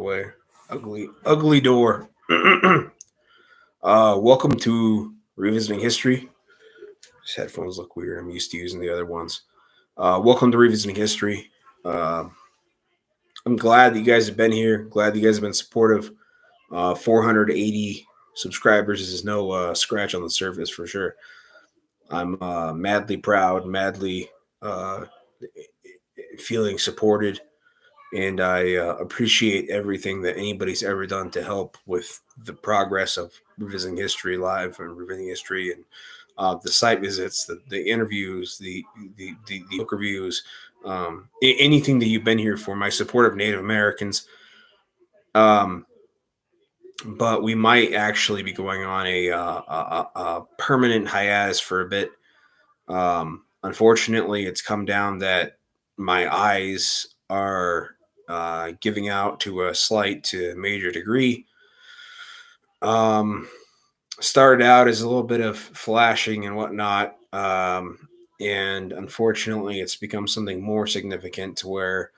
way. Ugly door. Welcome to Revisiting History. These headphones look weird. I'm used to using the other ones. Welcome to Revisiting History. Uh, I'm glad that you guys have been here. Glad that you guys have been supportive. 480 subscribers is no scratch on the surface for sure. I'm madly proud, madly uh, feeling supported, and I appreciate everything that anybody's ever done to help with the progress of Revisiting History Live and Revisiting History, and the site visits, the interviews, the book reviews, anything that you've been here for. My support of Native Americans. Um, but we might actually be going on a permanent hiatus for a bit. Unfortunately, it's come down that my eyes are giving out to a slight to major degree. Started out as a little bit of flashing and whatnot, and unfortunately, it's become something more significant to where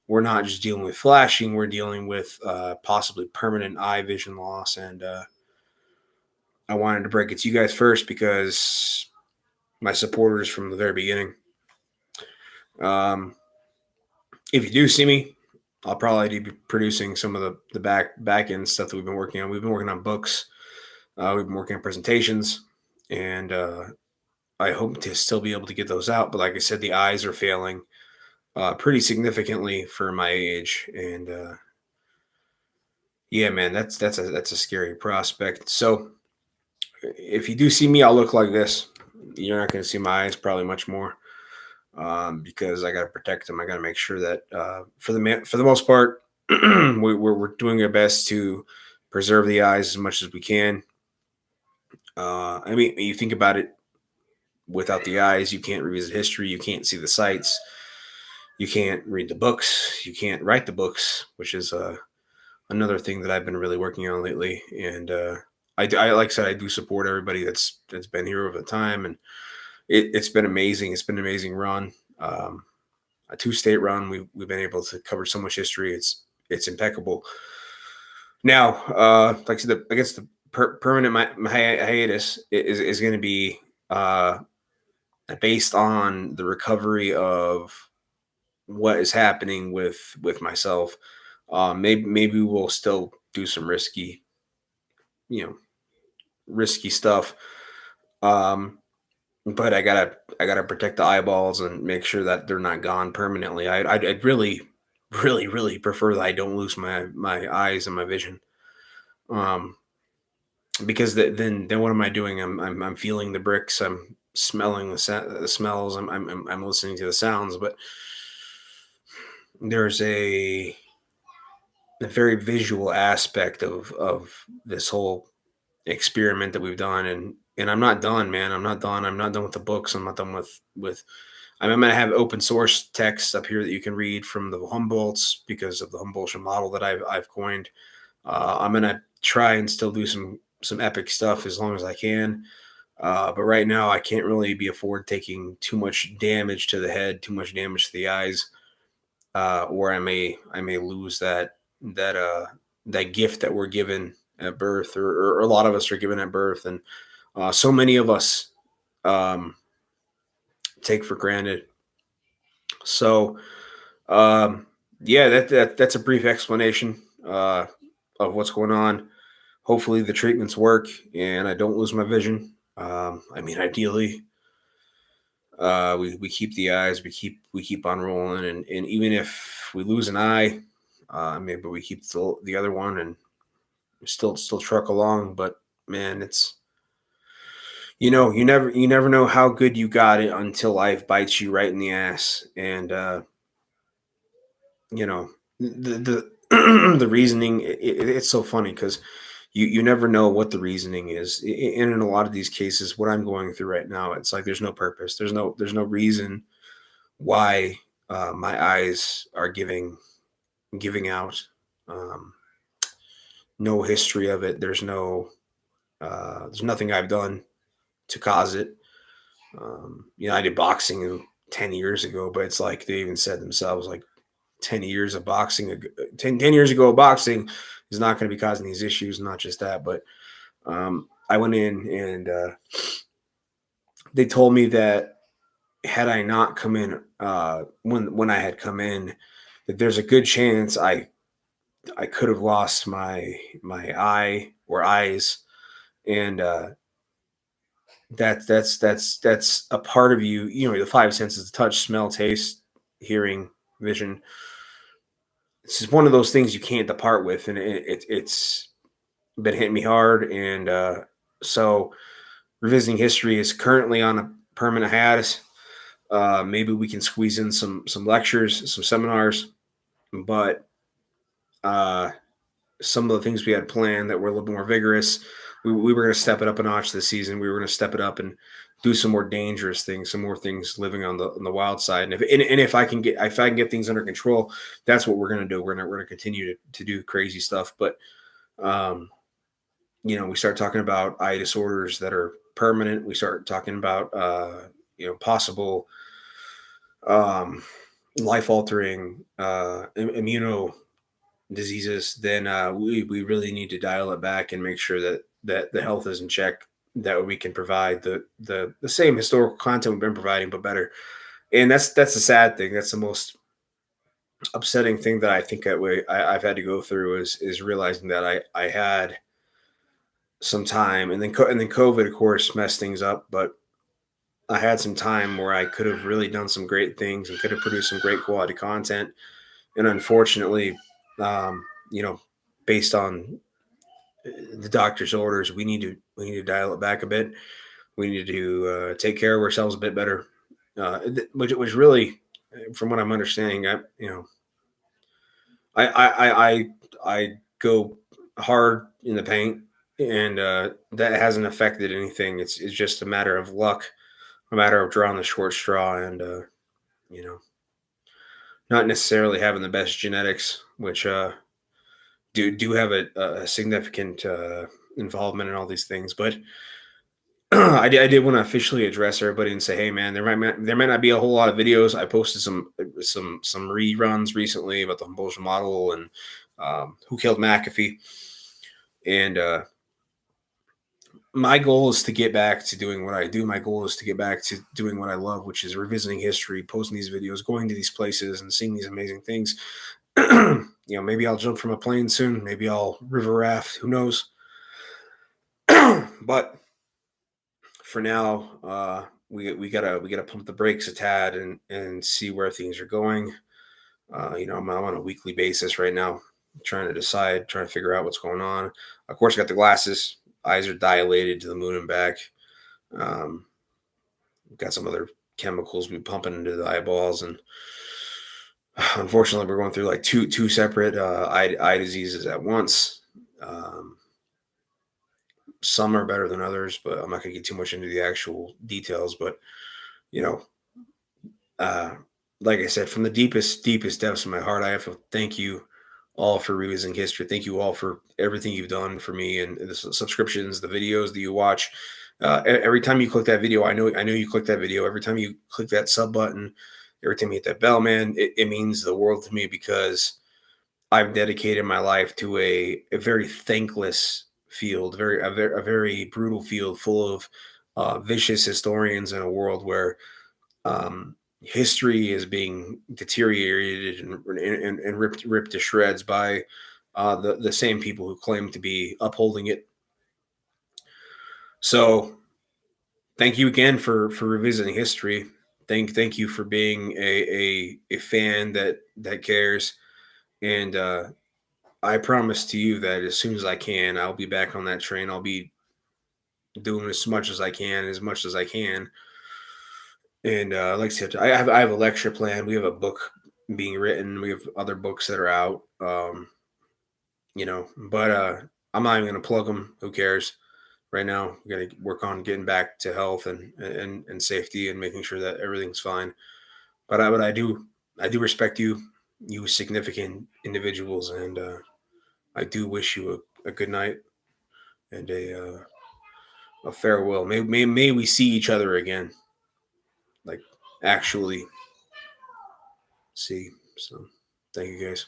we're not just dealing with flashing; we're dealing with possibly permanent eye vision loss. And I wanted to break it to you guys first because my supporters from the very beginning. If you do see me, I'll probably be producing some of the back end stuff that we've been working on. We've been working on books, we've been working on presentations, and I hope to still be able to get those out. But like I said, the eyes are failing pretty significantly for my age, and yeah, man, that's a scary prospect. So if you do see me, I'll look like this. You're not going to see my eyes probably much more. Because I got to protect them. I got to make sure that for the most part, we're doing our best to preserve the eyes as much as we can. I mean, you think about it. Without the eyes, you can't revisit history. You can't see the sites. You can't read the books. You can't write the books, which is another thing that I've been really working on lately. And I like I said, I do support everybody that's been here over the time, and it's been amazing. It's been an amazing run. A 2-state run. We've been able to cover so much history. It's impeccable. Now, like I said, I guess the permanent hiatus is going to be based on the recovery of what is happening with myself. Maybe we'll still do some risky stuff. But I gotta protect the eyeballs and make sure that they're not gone permanently. I'd really prefer that I don't lose my eyes and my vision. Because then what am I doing? I'm feeling the bricks. I'm smelling the smells. I'm listening to the sounds. But there's a very visual aspect of this whole experiment that we've done, and I'm not done, man. I'm not done with the books. I'm not done with I'm going to have open source text up here that you can read from the Humboldts because of the Humboldtian model that I've coined. I'm going to try and still do some epic stuff as long as I can. But right now I can't really be afford taking too much damage to the head, too much damage to the eyes, or I may lose that gift that we're given at birth, or a lot of us are given at birth, and so many of us take for granted. So, yeah, that's a brief explanation of what's going on. Hopefully, the treatments work and I don't lose my vision. I mean, ideally, we keep the eyes, we keep on rolling, and even if we lose an eye, maybe we keep the other one and still truck along. But man, it's you never know how good you got it until life bites you right in the ass. And the the reasoning, it's so funny because you never know what the reasoning is. And in a lot of these cases, what I'm going through right now, it's like there's no purpose, there's no reason why my eyes are giving out. No history of it. There's nothing I've done to cause it. I did boxing 10 years ago, but it's like they even said themselves, like, 10 years of boxing, 10 years ago, boxing is not going to be causing these issues. Not just that, but I went in and they told me that had I not come in when I had come in, that there's a good chance I could have lost my eye or eyes, and that's a part of you. You know, the five senses: touch, smell, taste, hearing, vision. It's just one of those things you can't depart with, and it's been hitting me hard. And so, revisiting history is currently on a permanent hiatus. Maybe we can squeeze in some lectures, some seminars, but uh, some of the things we had planned that were a little bit more vigorous, we were going to step it up a notch this season. We were going to step it up and do some more dangerous things, some more things living on the wild side. And if I can get things under control, that's what we're going to do. We're going to continue to do crazy stuff. But um, we start talking about eye disorders that are permanent. We start talking about possible um, life altering immuno diseases, then we really need to dial it back and make sure that the health is in check. That we can provide the same historical content we've been providing, but better. And that's the sad thing. That's the most upsetting thing that I think I've had to go through is realizing that I had some time, and then COVID, of course, messed things up. But I had some time where I could have really done some great things and could have produced some great quality content. And unfortunately, um, you know, based on the doctor's orders, we need to dial it back a bit. We need to take care of ourselves a bit better. Which it was really, from what I'm understanding, I go hard in the paint, and that hasn't affected anything. It's just a matter of luck, a matter of drawing the short straw, and you know, not necessarily having the best genetics, which do have a significant involvement in all these things. But I did want to officially address everybody and say, hey man, there might not be a whole lot of videos. I posted some reruns recently about the Humboldt model and who killed McAfee, and my goal is to get back to doing what I do. My goal is to get back to doing what I love, which is revisiting history, posting these videos, going to these places, and seeing these amazing things. Maybe I'll jump from a plane soon. Maybe I'll river raft. Who knows? But for now, we gotta pump the brakes a tad and see where things are going. I'm on a weekly basis right now, trying to figure out what's going on. Of course, I got the glasses. Eyes are dilated to the moon and back. Um, got some other chemicals we pumping into the eyeballs, and unfortunately, we're going through like two separate eye diseases at once. Um, some are better than others, but I'm not going to get too much into the actual details. But you know, uh, like I said, from the deepest depths of my heart, I have to thank you all for revisiting history. Thank you all for everything you've done for me and the subscriptions, the videos that you watch. Every time you click that video, I know you click that video. Every time you click that sub button, every time you hit that bell, man, it means the world to me, because I've dedicated my life to a very thankless field, a very brutal field full of vicious historians in a world where history is being deteriorated and ripped to shreds by the same people who claim to be upholding it. So thank you again for revisiting history. Thank you for being a fan that cares. And I promise to you that as soon as I can, I'll be back on that train. I'll be doing as much as I can, as much as I can. And like I said, I have a lecture plan. We have a book being written. We have other books that are out. But I'm not even gonna plug them. Who cares? Right now, we got to work on getting back to health and safety and making sure that everything's fine. But I do respect you significant individuals, and I do wish you a good night and a farewell. May we see each other again, like actually see. So. Thank you guys.